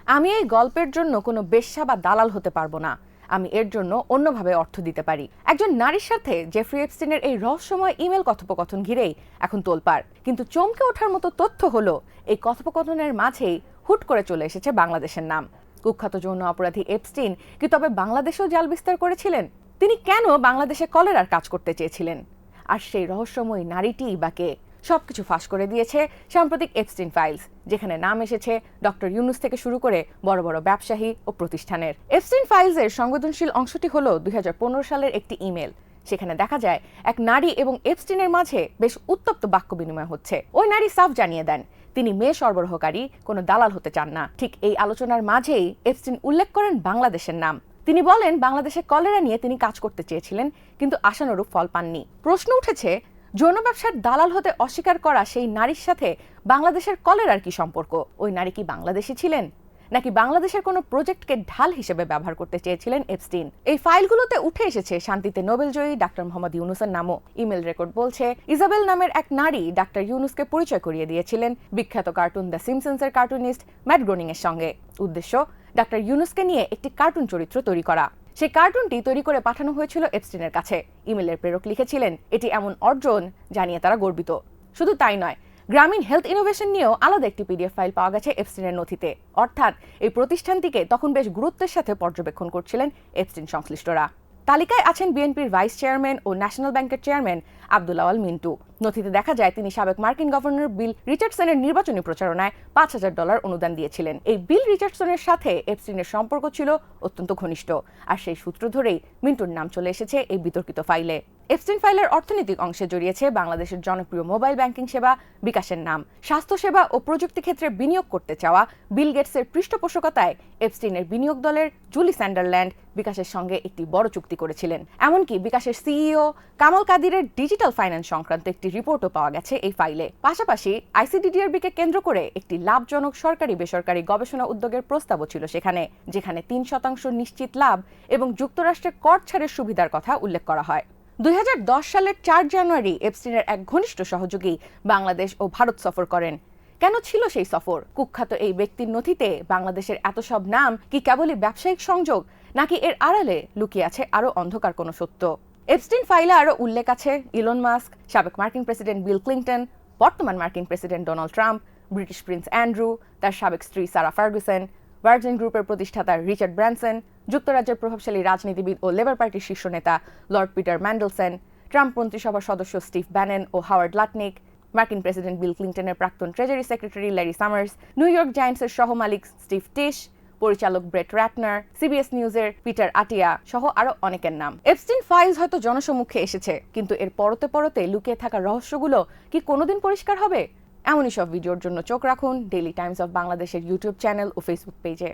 আমি এই গল্পের জন্য কোনো বেশ্যা বা দালাল হতে পারবো না। আমি এর জন্য অন্যভাবে অর্থ দিতে পারি। একজন নারীর সাথে জেফ্রি এপস্টিনের এই রহস্যময় ইমেল কথোপকথন ঘিরেই এখন তোলপাড়। কিন্তু চমকে ওঠার মতো তথ্য হলো এই কথোপকথনের মাঝেই হুট করে চলে এসেছে বাংলাদেশের নাম। কুখ্যাত যৌন অপরাধী এপস্টিন কি তবে বাংলাদেশেও জাল বিস্তার করেছিলেন? তিনি কেন বাংলাদেশে কলেরার কাজ করতে চেয়েছিলেন? আর সেই রহস্যময়ী নারীটিই বা কে? সবকিছু ফাঁস করে দিয়েছে সাম্প্রতিক এপস্টিন ফাইলস, যেখানে নাম এসেছে ডক্টর ইউনুস থেকে শুরু করে বড় বড় ব্যবসায়ী ও প্রতিষ্ঠানের। এপস্টিন ফাইলসের সংবেদনশীল অংশটি হলো 2015 সালের একটি ইমেল। সেখানে দেখা যায় এক নারী এবং এপস্টিনের মাঝে বেশ উত্তপ্ত বাক্য বিনিময় হচ্ছে। ওই নারী সাফ জানিয়ে দেন তিনি মেয়ে সরবরাহকারী, কোনো দালাল হতে চান না। ঠিক এই আলোচনার মাঝেই এপস্টিন উল্লেখ করেন বাংলাদেশের নাম। তিনি বলেন বাংলাদেশে কলেরা নিয়ে তিনি কাজ করতে চেয়েছিলেন, কিন্তু আশানুরূপ ফল পাননি। প্রশ্ন উঠেছে, যৌন ব্যবসার দালাল হতে অস্বীকার করা সেই নারীর সাথে বাংলাদেশের কলেরার কি সম্পর্ক? ওই নারী কি বাংলাদেশি ছিলেন, নাকি বাংলাদেশের কোনো প্রজেক্টকে ঢাল হিসেবে ব্যবহার করতে চেয়েছিলেন এপস্টিন? এই ফাইলগুলোতে উঠে এসেছে শান্তিতে নোবেলজয়ী ডাক্তার মোহাম্মদ ইউনুসের নামও। ইমেল রেকর্ড বলছে ইজাবেল নামের এক নারী ডাক্তার ইউনুসকে পরিচয় করিয়ে দিয়েছিলেন বিখ্যাত কার্টুন দ্য সিম্পসন্সের কার্টুনিস্ট ম্যাট গ্রোনিং এর সঙ্গে। উদ্দেশ্য ডাক্তার ইউনুসকে নিয়ে একটি কার্টুন চরিত্র তৈরি করা। সেই কার্টুনটি তৈরি করে পাঠানো হয়েছিল এপস্টিনের কাছে। ইমেলের প্রেরক লিখেছিলেন এটি এমন অর্জন জানিয়ে তারা গর্বিত। শুধু তাই নয়, গ্রামীণ হেলথ ইনোভেশন নিয়েও আলাদা একটি পিডিএফ ফাইল পাওয়া গেছে এপস্টিনের নথিতে। অর্থাৎ এই প্রতিষ্ঠানটিকে তখন বেশ গুরুত্বের সাথে পর্যবেক্ষণ করছিলেন এপস্টিন সংশ্লিষ্টরা। তালিকায় আছেন বিএনপির ভাইস চেয়ারম্যান ও ন্যাশনাল ব্যাংকের চেয়ারম্যান আব্দুল আওয়াল মিন্টু। নথিতে দেখা যায় তিনি সাবেক মার্কিন গভর্নর বিল রিচার্ডসনের নির্বাচনী প্রচারণায় $5,000 অনুদান দিয়েছিলেন। এই বিল রিচার্ডসনের সাথে এপস্টিনের সম্পর্ক ছিল অত্যন্ত ঘনিষ্ঠ, আর সেই সূত্র ধরেই মিন্টুর নাম চলে এসেছে এই বিতর্কিত ফাইলে। এপস্টিন ফাইলের অর্থনৈতিক অংশে জড়িয়েছে বাংলাদেশের জনপ্রিয় মোবাইল ব্যাংকিং সেবা বিকাশের নাম। স্বাস্থ্যসেবা ও প্রযুক্তি ক্ষেত্রে বিনিয়োগ করতে চাওয়া বিল গেটসের পৃষ্ঠপোষকতায় এপস্টিনের বিনিয়োগ দলের জুলি স্যান্ডারল্যান্ড বিকাশের সঙ্গে একটি বড় চুক্তি করেছিলেন। এমনকি বিকাশের সিইও কামাল কাদিরের ডিজিটাল ফাইন্যান্স সংক্রান্ত একটি রিপোর্টও পাওয়া গেছে এই ফাইলে। পাশাপাশি আইসিডিডিআরবিকে কেন্দ্র করে একটি লাভজনক সরকারি বেসরকারি গবেষণা উদ্যোগের প্রস্তাবও ছিল সেখানে, যেখানে 3% নিশ্চিত লাভ এবং যুক্তরাষ্ট্রের কর ছাড়ের সুবিধার কথা উল্লেখ করা হয়। 2010 সালের 4 জানুয়ারি এপস্টিনের এক ঘনিষ্ঠ সহযোগী বাংলাদেশ ও ভারত সফর করেন। কেন ছিল সেই সফর? কুখ্যাত এই ব্যক্তির নথিতে বাংলাদেশের এত সব নাম কি কেবলই ব্যবসায়িক সংযোগ, নাকি এর আড়ালে লুকিয়ে আছে আরো অন্ধকার কোনো সত্য? এপস্টিন ফাইলে আরো উল্লেখ আছে ইলন মাস্ক, সাবেক মার্কিন প্রেসিডেন্ট বিল ক্লিন্টন, বর্তমান মার্কিন president Donald Trump, British Prince Andrew, তার সাবেক স্ত্রী সারা ফার্গুসন, ভার্জিন গ্রুপের প্রতিষ্ঠাতা রিচার্ড ব্র্যানসন, যুক্তরাজ্যের প্রভাবশালী রাজনীতিবিদ ও লেবার পার্টির শীর্ষ নেতা লর্ড পিটার ম্যান্ডেলসন, ট্রাম্প মন্ত্রিসভার সদস্য স্টিভ ব্যানেন ও হাওয়ার্ড লাটনিক, মার্কিন প্রেসিডেন্ট বিল ক্লিন্টনের প্রাক্তন treasury secretary Larry Summers, New York জায়ান্টসের সহমালিক স্টিভ টিশ, পরিচালক ব্রেট র্যাটনার, সিবিএস নিউজের পিটার আটিয়া সহ আরো অনেকের নাম। এপস্টিন ফাইলস হয়তো জনসম্মুখে এসেছে, কিন্তু এর পরতে পরতে লুকিয়ে থাকা রহস্যগুলো কি কোনোদিন পরিষ্কার হবে? এমনই সব ভিডিওর জন্য চোখ রাখুন ডেইলি টাইমস অফ বাংলাদেশের ইউটিউব চ্যানেল ও ফেসবুক পেজে।